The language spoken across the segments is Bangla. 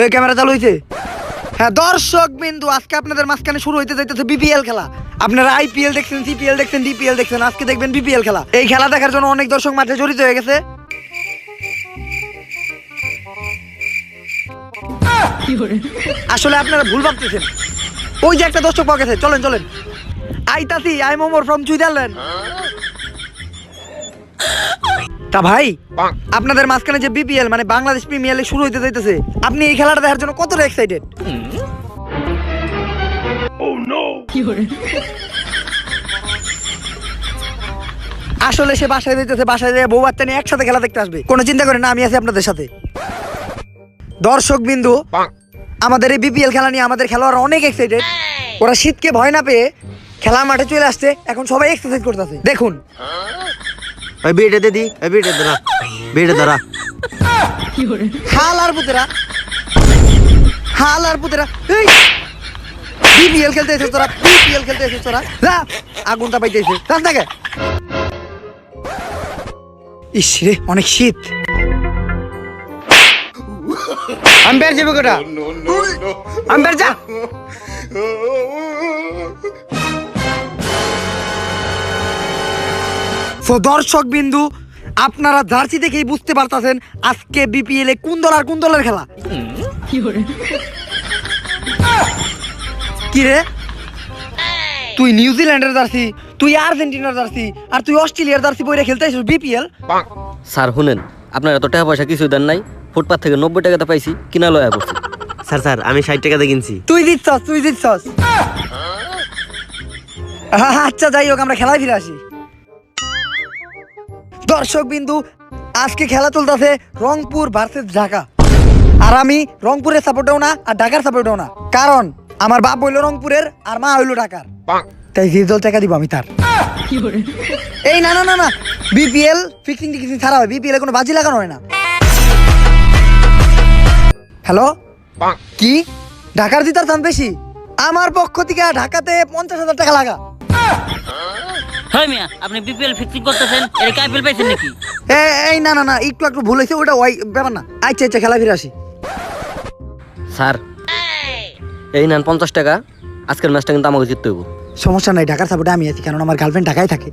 এই ক্যামেরা চালু হইছে? হ্যাঁ দর্শক বিন্দু, আজকে আপনাদের মাঝখানে শুরু হইতে যাইতেছে বিপিএল খেলা। আপনারা আইপিএল দেখছেন, সিপিএল দেখছেন, ডিপিএল দেখছেন, আজকে দেখবেন বিপিএল খেলা। এই খেলা দেখার জন্য অনেক দর্শক মাঠে জড়িত হয়ে গেছে। আসলে আপনারা ভুল ভাবতেছেন। ওই যে একটা দর্শক পাওয়া গেছে, চলেন চলেন। আইতাছি, আই মোমোর ফ্রম সুইজারল্যান্ড। তা ভাই, আপনাদের মাঝখানে যে বিপিএল মানে বাংলাদেশ প্রিমিয়ার লিগ শুরু হইতে যাইতেছে, আপনি এই খেলাটা দেখার জন্য কতটা এক্সাইটেড? আসলে সে বাসায় যাইতেছে, বাসায় যেয়ে বউ বাচ্চা নিয়ে একসাথে খেলা দেখতে আসবে। কোনো চিন্তা করেন না, আমি আছি আপনাদের সাথে। দর্শক বিন্দু, আমাদের এই বিপিএল খেলা নিয়ে আমাদের খেলোয়াড়রা অনেক এক্সাইটেড। ওরা শীতকে ভয় না পেয়ে খেলার মাঠে চলে আসছে। এখন সবাই এক্সারসাইজ করতেছে, দেখুন। ওই বিড়ে দিদি, ওই বিড়ে ধরা, বিড়ে ধরা। হাল আর পুতেরা, হাল আর পুতেরা, এই বিপিএল খেলতে এসেছিস তোরা, বিপিএল খেলতে এসেছিস তোরা। যা, আগুনটা পাইতেছে রাস্তাকে। ইস রে, অনেক শীত। আম্পায়ার যাবে কোটা? আম্পায়ার যা। দর্শক বিন্দু, আপনারা জার্সি দেখেই বুঝতে পারতেছেন আজকে বিপিএল এ কোন দল আর কোন দলের খেলা। কি রে, তুই নিউজিল্যান্ডের জার্সি, তুই আর্জেন্টিনার জার্সি, আর তুই অস্ট্রেলিয়ার জার্সি পরে খেলতে আসিস বিপিএল? স্যার শুনেন, আপনারা এত টাকা পয়সা কিছু দেন নাই। ফুটপাথ থেকে 90 টাকাতে পাইছি, কিনা লয়া পড়ছি। স্যার স্যার, আমি 60 টাকাতে কিনছি। তুই জিতছস, তুই জিতছস। আচ্ছা যাই হোক, আমরা খেলায় ফিরে আসি। দর্শক বিন্দু, আজকে খেলা চলতেছে রংপুর ভার্সেস ঢাকা। আর আমি রংপুরের সাপোর্টেও না আর ঢাকার সাপোর্টেও না, কারণ আমার বাপ হইলো রংপুরের আর মা হইলো ঢাকার। তাই যে দল টাকা দিব আমি তার। এই না না না না, বিপিএল ফিক্সিং টিক্সিং ছাড়া হয়, বিপিএল এ কোনো বাজি লাগানো হয় না। হ্যালো, কি ঢাকার জিতার দাম বেশি? আমার পক্ষ থেকে ঢাকাতে 50,000 টাকা লাগা। হয় মিয়া, আপনি বিপিএল ফিক্সিং করতেছেন, এর কি আইপিএল পাইছেন নাকি? এই না না না, একটু একটু ভুল হয়েছে, ওটা ওই ব্যাপার না। আচ্ছা আচ্ছা, খেলা ফিরে আসি। স্যার এই নেন 50 টাকা, আজকের ম্যাচটা কিন্তু আমাকে জিততে হইব। সমস্যা নাই, ঢাকার সাপোর্টে আমি আছি, কারণ আমার গার্লফ্রেন্ড ঢাকায় থাকে।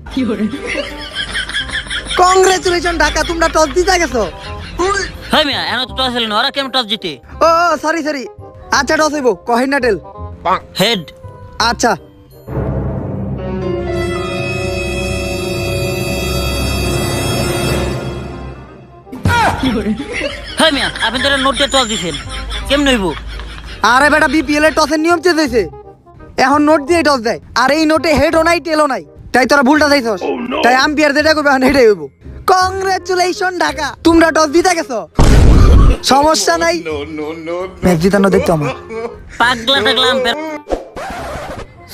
কংগ্রেচুলেশন ঢাকা, তোমরা টস জিতে গেছো। হয় মিয়া, এখন তো টস হলো না, ওরা কেমন টস জিতে? ও সরি সরি, আচ্ছা টস হইব, কহিন না টেল। হেড। আচ্ছা, হয় মিয়া, আপনি তো নোট দিয়ে টস দিছেন, কেমন হইব? আরে বেটা, বিপিএল এর টসের নিয়ম চেঞ্জ হয়েছে, এখন নোট দিয়ে টস দেয়। আর এই নোটে হেডও নাই টেলও নাই, তাই তোরা ভুলটা চাইছস। তাই আম্পায়ার যেটা করবে এখন হেডে হইব। কংগ্রেচুলেশন ঢাকা, তোমরা টস জিতে গেছো। সমস্যা নাই, ম্যাচ জিতানো দেখতো আমার। পাগলা টাগলা আম্পায়ার।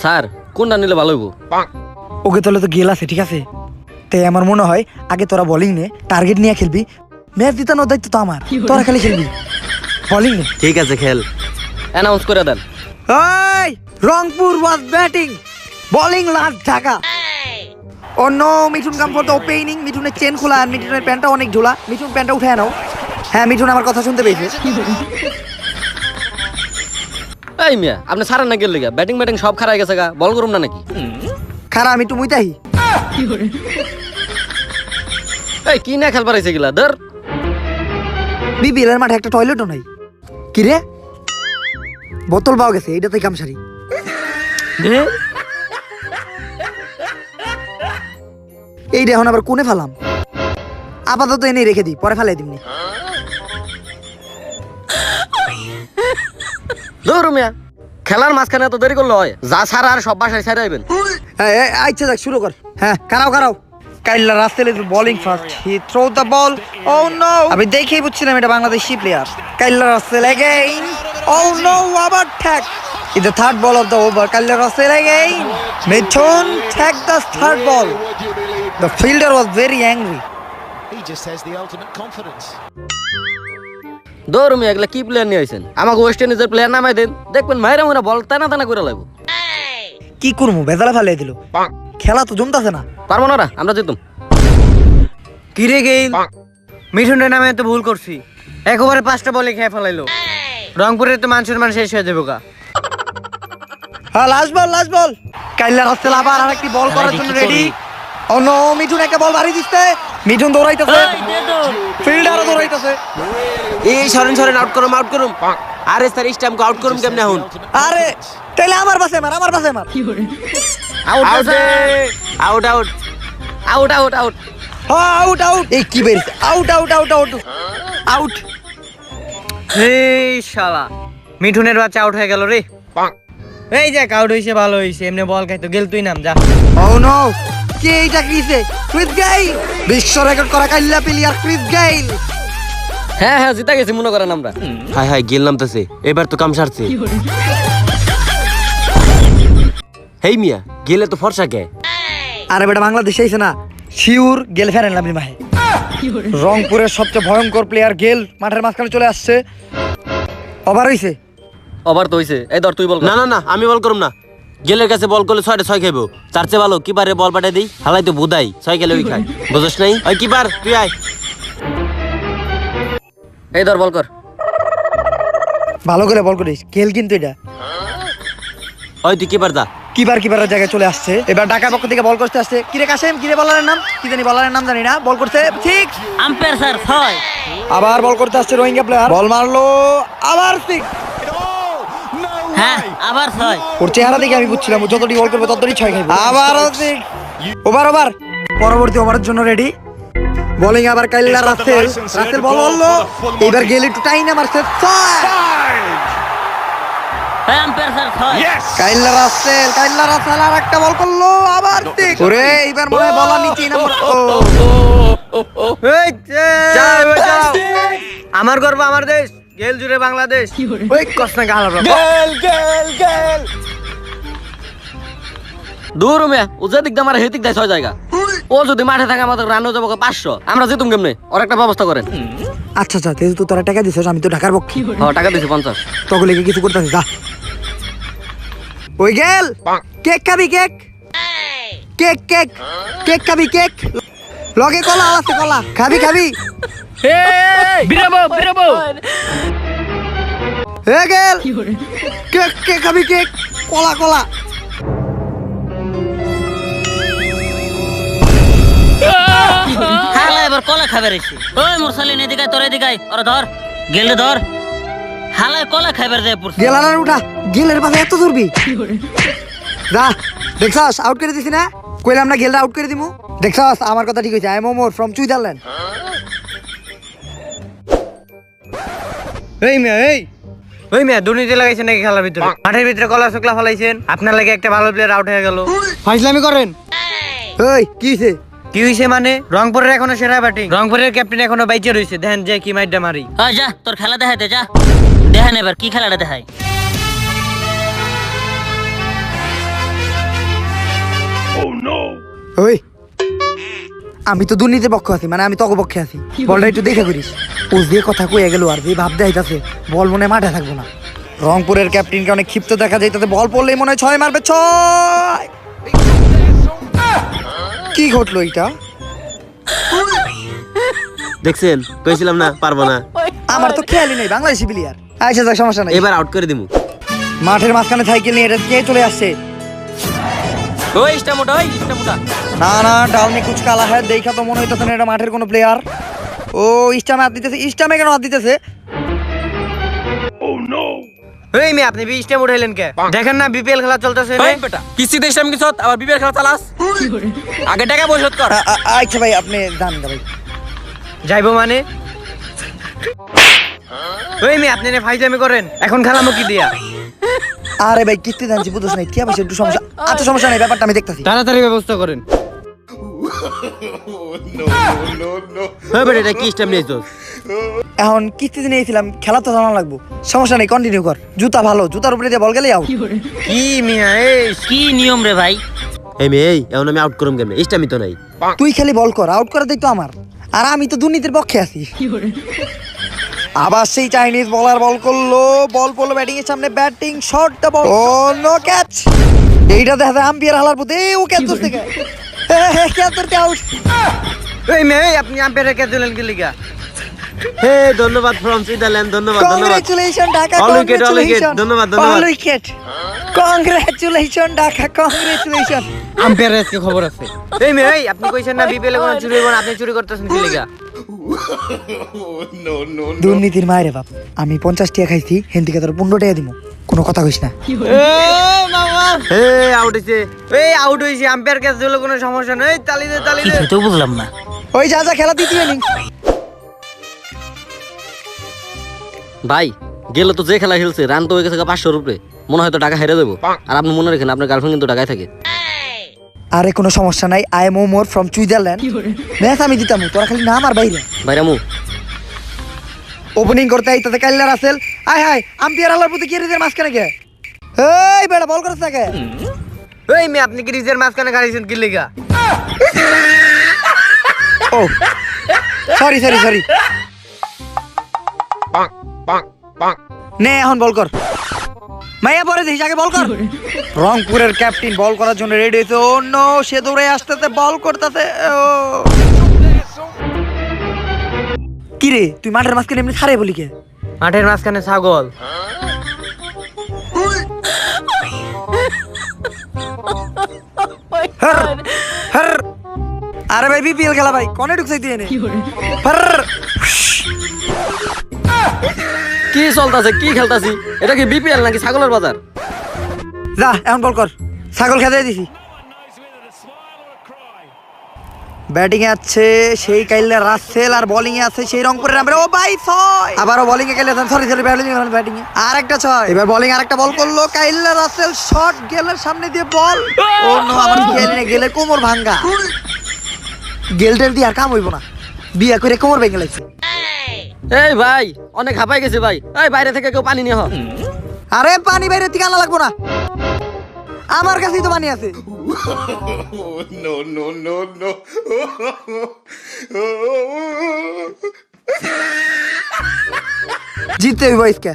স্যার কোনটা নিলে ভালো হইব? ওকে তোলে তো গেল আছে, ঠিক আছে। তাই আমার মনে হয় আগে তোরা বোলিং নে, টার্গেট নিয়ে খেলবি। ম্যাচ জিতানোর দায়িত্ব তো আমার, তোরা খালি খেলবি। বোলিং নে। ঠিক আছে, খেল। অ্যানাউন্স করে দেন। এই Rangpur was batting, bowling last Dhaka. Oh no, Mithun come for the opening. মিঠুনের চেন খোলা আর মিঠুনের প্যান্টটা অনেক ঝোলা। মিঠুন প্যান্টটা উঠে নাও। হ্যাঁ, মিঠুন আমার কথা শুনতে পেয়েছে। এই মিয়া, আপনি সারেন না গেল লিগা, ব্যাটিং ব্যাটিং সব খারাপ গেছে গা, বল করুম না নাকি? খারা আমি একটু মুইতাহি। এই কি না খেলবার আইছে গিলা ধর। বিপিএল এর মাঠে একটা টয়লেটও নাই। কি রে, বোতল পাওয়া গেছে, এইটাতে কামসারি। এইটা এখন আবার কোনে ফেলাম? আপাতত এনে রেখে দিই, পরে ফেলাই দিমনি। ধর মিয়া, খেলার মাঝখানে এত দেরি করলে হয়? যা সারা আর সব বাসায় ছেড়ে আইবেন। আচ্ছা যাক, শুরু কর। হ্যাঁ, কারাও কারাও। Kailla Russell is bowling first, he throw the ball. Oh no, আমি দেখেই বুঝছিলাম এটা Bangladeshi player. Kailla Russell again, oh no, আবার ঠ্যাক। Is the third ball of the over. Kailla Russell again, Mithun ঠ্যাক the third ball. The fielder was very angry. He just has the ultimate confidence. ধর মিয়া, এগুলা কি প্লেয়ার নিয়ে আইছেন? আমাকে ওয়েস্ট ইন্ডিজের প্লেয়ার নামাই দেন, দেখবেন মাইরা মোরা বল টানা টানা করে লাগবো। কি করবো, বেজালা ফেলাই দিল। খেলা তো জমতাছে না। পারবো না, আমরা জিতুম। কিরে গেইল, মিঠুনের নামে তো ভুল করছি। একবারে 5টা বলে খেয়ে ফেলাইলো রংপুরের তো মান সম্মান শেষ হয়ে যাবে গা হ্যাঁ লাস্ট বল কাইল্লা রাসেল আবার আরেকটি বল করার জন্য রেডি ও নো মিঠুন একটা বল বাড়ি দিচ্ছে মিঠুন দৌড়াইতেছে ফিল্ডারও দৌড়াইতেছে এই সরেন আউট করুম আরে স্যার স্টাম্পকে আউট করুম কেমনে এখন আরে তাহলে আমার পাশে মার আউট হ্যাঁ আউট এই কি বের আউট এই শালা মিঠুনের বাচ্চা আউট হয়ে গেল রে এই যে আউট হইছে ভালো হইছে এমনি বল খাইতো গেল তুই নাম যা ও নো কে এইটা কিছে ক্রিস গেইল বিশ্ব রেকর্ড করা কাইল্লা প্লেয়ার ক্রিস গেইল হ্যাঁ জিতা গেছি মনে করেন আমরা। হাই গেল নামতেছে এবার তো কাম সারছে হেই মিয়া গেলে তো ফর্সা কে আরে বেটা বাংলাদেশে আইছে না শিউর গেল ফেরেন লাভলি মাহে রংপুরের সবচেয়ে ভয়ঙ্কর প্লেয়ার গেল মাঠের মাঝখানে চলে আসছে ওভার হইছে ওভার তো হইছে এই ধর তুই বল কর। না আমি বল করুম না গেলের কাছে বল করলে 6টা 6 খাইবো তার চেয়ে ভালো কিপারে বল পাঠাই দেই হালাই তো বুদাই 6 গেলে ওই খায় বুঝছ নাই ওই কিপার তুই আয় এই ধর বল কর। ভালো করে বল করিস গেল কিন্তু এটা ওই তুই কিপার দা কিপারের জায়গায় চলে আসছে এবার ঢাকার পক্ষ থেকে বল করতে আসছে কিরে কাশেম কিরে বলারের নাম কি জানি বলারের নাম জানি না বল করতে ঠিক আম্পায়ার স্যার 6 আবার বল করতে আসছে রোহিঙ্গা প্লেয়ার বল মারলো আবার ঠিক হ্যাঁ আবার 6 ওর চেহারা দেখে আমি বুঝছিলাম ও যতটি বল করবে ততটি 6 খাইবে আবারও ঠিক ওভার পরবর্তী ওভারের জন্য রেডি বোলিং আবার কাইল্লা রাসেল বল হলো এবার গেল একটু টাইনা মারছে হ্যাঁ আম্পায়ার স্যার 6 কাইল্লা রাসেল আর একটা বল করলো আবার ঠিক ওরে এবার মনে হয় বলা নিচে না আমার গর্ব আমার দেশ গেল জুড়ে বাংলাদেশ ওই কসনা গাল গেল দূর মিয়া ও যে দিক দিয়ে আমার হেতিক দেয় 6 জায়গা ও যদি মাঠে থাকে আমাদের রান হয়ে যাবো 500 আমরা জিতুম কেমনে ওর একটা ব্যবস্থা করেন। আচ্ছা যেহেতু তোরা টাকা দিছিস আমি তো ঢাকার পক্ষে টাকা দিছি 50 তখন কিছু করতেছিস যা ওই গেল কেক খাবি কেক খাবি লগে কলা আছে কলা খাবি বিরাবো হে গেল কেক খাবি কলা হালা এবার কলা খাবে রেছি ওই মুরসালিন এদিকে তোর এদিকে ওরা ধর গেলে ধর হালায় কলা খাইবার যায় পড়ছে গেলার উঠা গেলের পাশে এত দূরবি যা দেখছাস আউট করে দিছি না কইলাম না গেলটা আউট করে দিমু দেখছাস আমার কথা ঠিক হইছে I am Omar from Switzerland ওই মিয়া দুর্নীতি লাগাইছেন নাকি খেলার ভিতরে মাঠের ভিতরে কলা শুকলা ফলাইছেন আপনার লাগে একটা ভালো প্লেয়ার আউট হয়ে গেল ফাইজলামি করেন ওই কি হইছে কি হইছে মানে রংপুরের এখনো সেরা ব্যাটিং রংপুরের ক্যাপ্টেন এখনো বাইচে রইছে দেখেন যে কি মাইরটা মারি ওই যা তোর খেলা দেখাইতে যা দেখেন এবার কি খেলাটা দেখাই ওই আমি তো দুর্নীতির পক্ষে আছি মানে আমি তক পক্ষে আছি বলটা একটু দেখে করিস ও যে কথা কইয়া গেল আর যে ভাব দেখাইতাছে বল মনে মাঠে থাকবো না রংপুরের ক্যাপ্টেনকে অনেক ক্ষিপ্ত দেখা যায় তাতে বল পড়লেই মনে হয় 6 মারবে 6 কি ঘটলো এটা দেখছেন কইছিলাম না পারবো না আমার তো খেয়ালই নেই বাংলাদেশি প্লেয়ার আচ্ছা যাক সমস্যা নাই এবার আউট করে দিমু মাঠের মাঝখানে সাইকেল নিয়ে এটা কে চলে আসছে ওই স্টামোটা না ডাল মে কুছ কালা है দেখা তো মনে হইতাছে না এটা মাঠের কোনো প্লেয়ার ও স্টামে হাত দিতেছে স্টামে কেন হাত দিতেছে এই মেয়ে আপনি বিশটা উঠাইলেন কে দেখেন না বিপিএল খেলা চলতেছে ওই বেটা কিস্তি দেশ আমি কিছু আবার বিবিআর খেলা চালাস আগে টাকা পরিশোধ কর আচ্ছা ভাই আপনি জান ভাই যাইবো মানে ওই মেয়ে আপনি ফাইজলামি করেন এখন খেলামো কি দিয়া আরে ভাই কিস্তি জানছি বুঝছ না কি আবার একটু সমস্যা আচ্ছা সমস্যা নাই ব্যাপারটা আমি দেখতাছি তাড়াতাড়ি ব্যবস্থা করেন হ্যাঁ বেটা এটা কি স্টেপ নিয়েছস এখন কিস্তি নিয়েছিলাম খেলা তো জানা লাগবো সমস্যা নেই কন্টিনিউ কর জুতা ভালো জুতার উপরে দিয়ে বল গেলেই আউট কি মিয়া এই কি নিয়ম রে ভাই এই মেয়ে এই এখন আমি আউট করুম কেমনে স্টেপই তো নাই তুই খালি বল কর আউট করে দেই তো আমার আর আমি তো দুর্নীতির পক্ষে আছি আবার সেই চাইনিজ বলার বল করলো বল পড়লো ব্যাটিং এর সামনে ব্যাটিং শট দা বল ও নো ক্যাচ এইটা দেখা যায় আম্পায়ার হালার পুতে ও ক্যাচ ধরতে গে ক্যাচ ধরতে আউট এই মেয়ে আপনি আম্পায়ারের কে দিলেন কি লিগা হে ধন্যবাদ ফ্রম সুইজারল্যান্ড, ধন্যবাদ ধন্যবাদ। Congratulation Dhaka, All wicket, all wicket, congratulation. ধন্যবাদ, ধন্যবাদ। All wicket। Congratulation Dhaka, congratulation. আম্পায়ারের আজকে খবর আছে। এই মেয়ে, এই আপনি কইছেন না বিপিএল এ কোনো চুরি হইব না, আপনি চুরি করতেছেন কি লাগা? দুর্নীতির মায়ের বাপ, আমি 50 টাকা খাইছি, হেন থেকে তোর 15 টাকা দিমু, কোনো কথা কইস না। এই আউট হইছে, এই আউট হইছে, আম্পায়ার কাছে দিলে কোনো সমস্যা নেই, তালি দে তালি কি দে। তো বুঝলাম না। ওই যা যা খেলা দিতে নি। ভাই গেলে তো যে খেলা খেলছে রান তো হয়ে গেছে 500 উপরে, মনে হয় তো টাকা হেরে যাবো। আর আপনি মনে রাখেন আপনার গার্লফ্রেন্ড কিন্তু ঢাকায় থাকে। আরে কোনো সমস্যা নাই, I am Omar from Switzerland. Match আমি জিতাম, তোরা খালি নাম আর বাইরে। ভাইরামু ওপেনিং করতে আইতাতে কাইল্লা রাসেল। আয় হায়, আম্পায়ার আল্লাহর প্রতি কি রিজের মাঝখানে গে? এই বেটা বল করছ থাকে। এই মেয়ে, আপনি কি রিজের মাঝখানে গাড়িছেন কি লাগা? ও সরি সরি সরি। নে এখন বল কর। মাইয়া পরে দেখিস, আগে বল কর। রংপুরের ক্যাপ্টেন বল করার জন্য রেডি হয়েছে। ও নো, সে দৌড়ে আসতেছে, বল করতেছে। কি রে, তুই মাঠের মাঝখানে এমনি ছাড়ে বলি কে? মাঠের মাঝখানে ছাগল। হর, হর। আরে ভাই বিপিএল খেলা ভাই, কোনে ঢুকছাই তুই এনে? হর। কি চলতেছে, কি খেলতাছি? এটা কি বিপিএল নাকি ছাগলের বাজার? যা এখন বল কর, ছাগল খেতে দিছি। ব্যাটিং এ আছে সেই কাইল্লা রাসেল, আর বোলিং এ আছে সেই রংপুরের নাম্বার। ও ভাই 6, আবারও বোলিং এ খেলে, সরি সরি ব্যাটিং এ আর একটা 6। এবার বোলিং আরেকটা বল করলো কাইল্লা রাসেল, শট গেলের সামনে দিয়ে বল। ও নো, আমার গেলে গেলে কোমর ভাঙা। গেলটার দিয়ে আর কাম হইব না, বিয়া করে কোমর ভেঙে লাগছে। এই ভাই অনেক হাঁপাই গেছে ভাই, এই বাইরে থেকে কেউ পানি নিয়ে হ। আরে পানি বাইরে থেকে আনা লাগবো না, আমার কাছেই তো পানি আছে। জিততে হইব আজকে।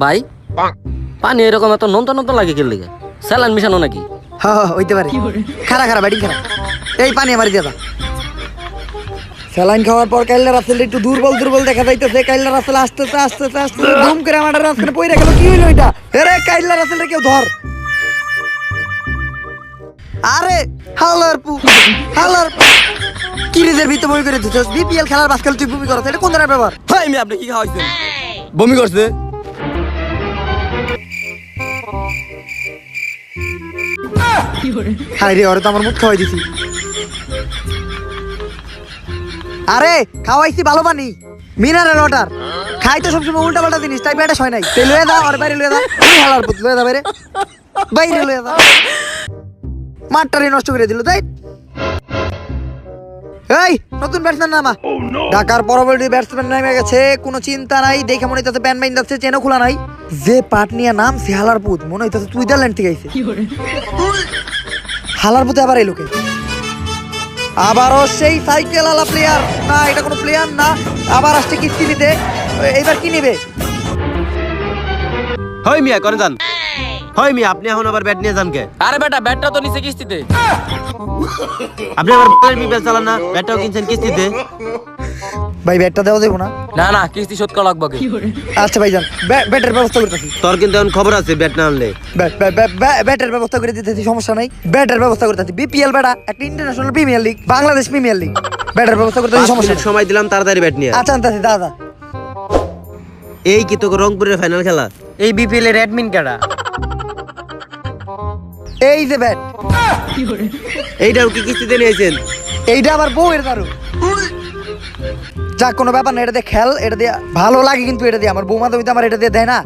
ভাই পানি এরকম এত নন্ত নন্ত লাগে খেললে, স্যালাইন মিশানো নাকি? হ্যাঁ হ্যাঁ হইতে পারে। খারা খারা ব্যাটিং খারা। এই পানি আমার দিয়ে দাও। স্যালাইন খাওয়ার পর কাইল্লা রাসেল একটু দুর্বল দুর্বল দেখা যাইতেছে। কাইল্লা রাসেল আস্তে আস্তে আস্তে আস্তে ধুম করে আমার রাস্তায় পইরা গেল। কি হইলো এটা? আরে কাইল্লা রাসেল কেউ ধর। আরে হালার পু, হালার পু। কি রিজের ভিতরে বমি করে দিছস? বিপিএল খেলার বাস খেলে তুই বমি করছ, এটা কোন ধরনের ব্যাপার? ভাই আমি আপনি কি খাওয়াইছেন? বমি করছে। হাই রে, ওরে তো আমার মুখ খাওয়াই দিছি। আরে খাওয়াইছি ভালো পানি, মিনারেল ওয়াটার। খাই তো সবসময় উল্টা পাল্টা জিনিস, তাই পেটে হয় নাই। তুই লয়ে যা, আর বাইরে লয়ে যা। তুই হালার পুত, লয়ে যা বাইরে, বাইরে লয়ে যা। মাঠটারে নষ্ট করে দিল তাই। এই নতুন ব্যাটসম্যান নামা। ঢাকার পরবর্তী ব্যাটসম্যান নেমে গেছে, কোনো চিন্তা নাই। দেখে মনে হইতেছে প্যান বাইন যাচ্ছে, চেনও খোলা নাই। যে পাট নিয়ে নাম সে হালার পুত, মনে হইতেছে সুইজারল্যান্ড থেকে আইছে। হালার পুতে আবার এই লোকে, আবারও সেই সাইকেল আলা প্লেয়ার না, এটা কোনো প্লেয়ার না। আবার আসছে কিস্তি নিতে, এইবার কি নেবে? হয় মিয়া করে যান, হয় মিয়া আপনি এখন আবার ব্যাট নিয়ে যান কে? আরে বেটা ব্যাটটা তো নিচে কিস্তিতে। আপনি আবার বিপিএল চালান না, ব্যাটটাও কিনছেন কিস্তিতে। ভাই ব্যাটটা দেওয়া দেবো না? না না কিস্তি শোধ করা লাগবে। আচ্ছা ভাই যান, ব্যাটের ব্যবস্থা করতেছি। তোর কিন্তু এখন খবর আছে ব্যাট না আনলে। ব্যাটের ব্যবস্থা করে দিতেছি, সমস্যা নাই। ব্যাটের ব্যবস্থা করতেছি। বিপিএল ব্যাটা একটা international premier league, Bangladesh premier league. ব্যাটের ব্যবস্থা করতেছি, 5 সমস্যা মিনিট নাই। সময় দিলাম, তাড়াতাড়ি ব্যাট নিয়ে আয়। আচ্ছা আনতেছি দাদা। এই কি তোকে রংপুরের ফাইনাল খেলা? এই বিপিএল এর অ্যাডমিন কারা? এই যে ব্যাট, এইটাও কি কিস্তিতে নিয়েছেন? এইটা আমার বউয়ের দারু। যাক কোনো ব্যাপার না, এটা দিয়ে খেল, এটা দিয়ে ভালো লাগে। কিন্তু এটা দিয়ে আমার বউ মাধবীতে আমার এটা দিয়ে দেয় না।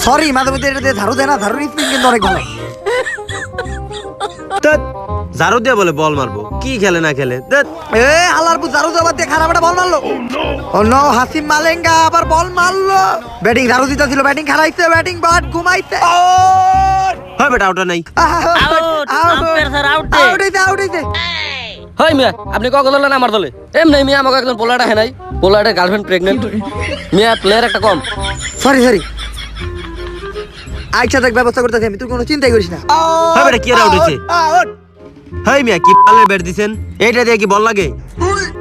সরি মাধবীতে এটা দিয়ে ঝাড়ু দেয় না। ঝাড়ুর স্পিন কিন্তু অনেক ভালো। ধ্যাৎ, ঝাড়ু দিয়ে বলে বল মারবো, কি খেলে না খেলে। ধ্যাৎ। এ আল্লাহর পু, ঝাড়ু দেওয়ার দিয়ে খারাপ একটা বল মারলো। ও নো, হাসিম মালেঙ্গা আবার বল মারলো। ব্যাটিং ঝাড়ু দিতে ছিল, ব্যাটিং খারাইছে, ব্যাটিং বাট ঘুমাইছে। হয় বেটা আউট নাই। আউট, আম্পায়ার স্যার আউট দে। আউট হইছে, আউট হইছে। হয় মিয়া আপনি কত দলে না আমার দলে? এমনি মিয়া আমাকে একজন পোলাটা হেনাই, পোলাটার গার্লফ্রেন্ড প্রেগনেন্ট। মিয়া প্লেয়ার একটা কম। সরি সরি, আচ্ছা দেখ ব্যবস্থা করতেছি আমি, তুই কোনো চিন্তাই করিস না। হয় বেটা কি আর আউট হয়েছে? হয় মিয়া কি পালের ব্যাট দিছেন? এইটা দিয়ে কি বল লাগে?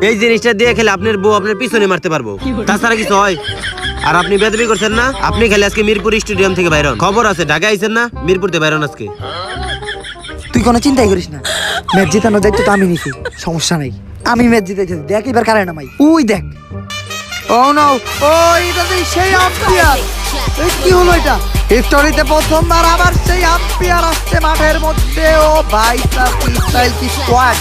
এই জিনিসটা দিয়ে খেলে আপনার বউ আপনার পিছনে মারতে পারবো, তাছাড়া কিছু হয়? আর আপনি বেদবি করছেন না, আপনি খেলে আজকে মিরপুর স্টেডিয়াম থেকে বাইরন। খবর আছে ঢাকা আইছেন না, মিরপুরতে বাইরন আজকে। তুই কোনো চিন্তাই করিস না, ম্যাচ জিতানোর দায়িত্ব তো আমি নিছি, সমস্যা নাই। আমি ম্যাচ জিতেছি, দেখ এবার কারে নামাই। ওই দেখ, ও নো, ও এটা তো সেই আম্পায়ার। এই কি হলো এটা? হিস্টোরিতে প্রথমবার আবার সেই আম্পায়ার আসছে মাঠের মধ্যে। ও ভাই সাব, কি স্টাইল, কি স্কোয়াড।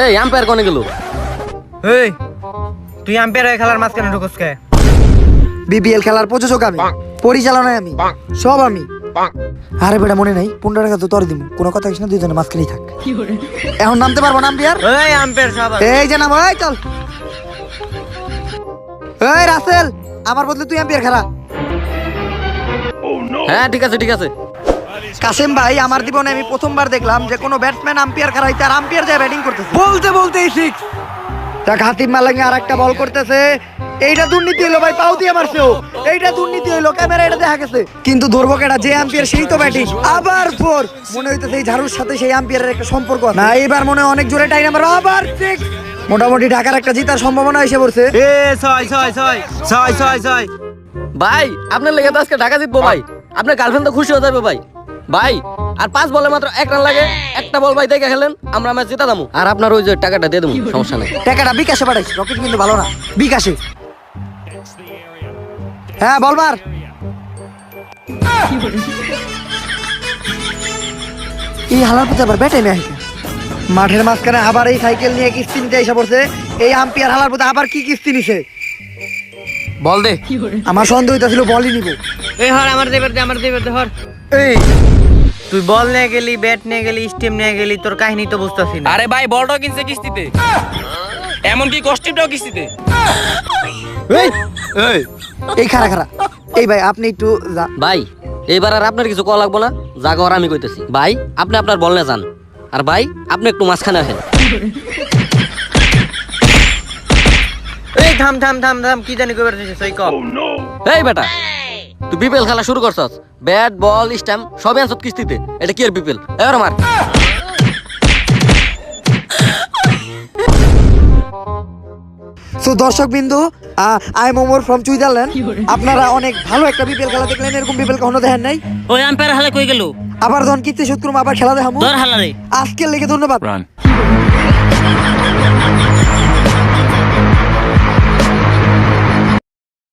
এই আম্পায়ার কোনে গেল? এই তুই আম্পায়ার হয়ে খেলার মাঝখানে ঢুকস কে? বিপিএল খেলার প্রযোজক আমি, পরিচালনায় আমি, সব আমি। আরে বেটা মনে নাই, 15 টাকা তো তোর দিব, কোনো কথা কইস না, দুইজনে মাঝখানেই থাক। এখন নামতে পারবো না আম্পায়ার? এই আম্পায়ার সাহেব, এই যে নাম, এই চল। এই রাসেল, আমার বদলে তুই আম্পায়ার খেলা। হ্যাঁ ঠিক আছে ঠিক আছে। কাসেম ভাই, আমার জীবনে আমি প্রথমবার দেখলাম যে কোনো ব্যাটসম্যান আম্পায়ার খেলাইতে আর আম্পায়ার যায় ব্যাটিং করতেছে। বলতে বলতেই সিক্স। তা হাতিম মালাঙ্গি আর একটা বল করতেছে। এইটা দুর্নীতি হইলো ভাই, পাও দিয়ে মারছে ও। এইটা দুর্নীতি হইলো, ক্যামেরা এটা দেখা গেছে। কিন্তু ধরবো কেটা, যে আম্পায়ার সেই তো ব্যাটিং। আবার ফোর, মনে হইতেছে এই ঝাড়ুর সাথে সেই আম্পায়ারের একটা সম্পর্ক আছে। না এবার মনে হয় অনেক জোরে টাই নাম্বার, আবার সিক্স। মোটামুটি ঢাকার একটা জিতার সম্ভাবনা এসে পড়ছে। এ ছয় ছয় ছয় ছয় ছয় ছয়। ভাই আপনার লেগে তো আজকে ঢাকা জিতবো ভাই, আপনার গার্লফ্রেন্ড তো খুশি হয়ে যাবে ভাই। ভাই আর 5 বলে মাত্র 1 রান লাগে, একটা বল ভাই দেখে খেলেন, আমরা ম্যাচ জিতা দামু। আর আপনার ওই যে টাকাটা দিয়ে দেবো, সমস্যা নেই। টাকাটা বিকাশে পাঠাইস, রকেট কিন্তু ভালো না, বিকাশে। হ্যাঁ বলবার। এই হালার পথে আবার ব্যাটে মেয়ে মাঠের মাঝখানে আবার এই সাইকেল নিয়ে কিস্তি নিতে এসে পড়ছে। এই আম্পায়ার হালার পথে আবার কি কিস্তি নিছে? বল দে। আমার সন্দেহ হইতাছিল বলই নিব। এই হর আমার দেবার দে, আমার দেবার দে হর। এই তুই বল নিয়ে গেলি, ব্যাট নিয়ে গেলি, স্টেম নিয়ে গেলি, তোর কাহিনী তো বুঝতাছি না। আরে ভাই বলটাও কিনছে কিস্তিতে, এমনকি কস্টিউমটাও কিস্তিতে। এই এই এই খারা খারা, এই ভাই আপনি একটু যা। ভাই এইবার আর আপনার কিছু কল লাগবো না, যা করার আমি কইতেছি। ভাই আপনি আপনার বল নিয়ে যান, আর ভাই আপনি একটু মাঝখানে আসেন। এই থাম থাম থাম থাম, কি জানি কইবার দিছিস ওই কল। এই বেটা, তুই বিপিএল খেলা শুরু করছস, ব্যাট বল স্ট্যাম্প সবই আনছত কিস্তিতে, এটা কি আর বিপিএল? এবার মার। সো দর্শক বিন্দু, I am Omar from Switzerland. আপনারা অনেক ভালো একটা বিপিএল খেলা দেখলেন, এরকম বিপিএল কখনো দেখেন নাই। ওই আম্পায়ার হালে কই গেল? আবার ধন কিতে শুট করুম, আবার খেলা দেখামু। ধর হালারে। আজকের লেগে ধন্যবাদ।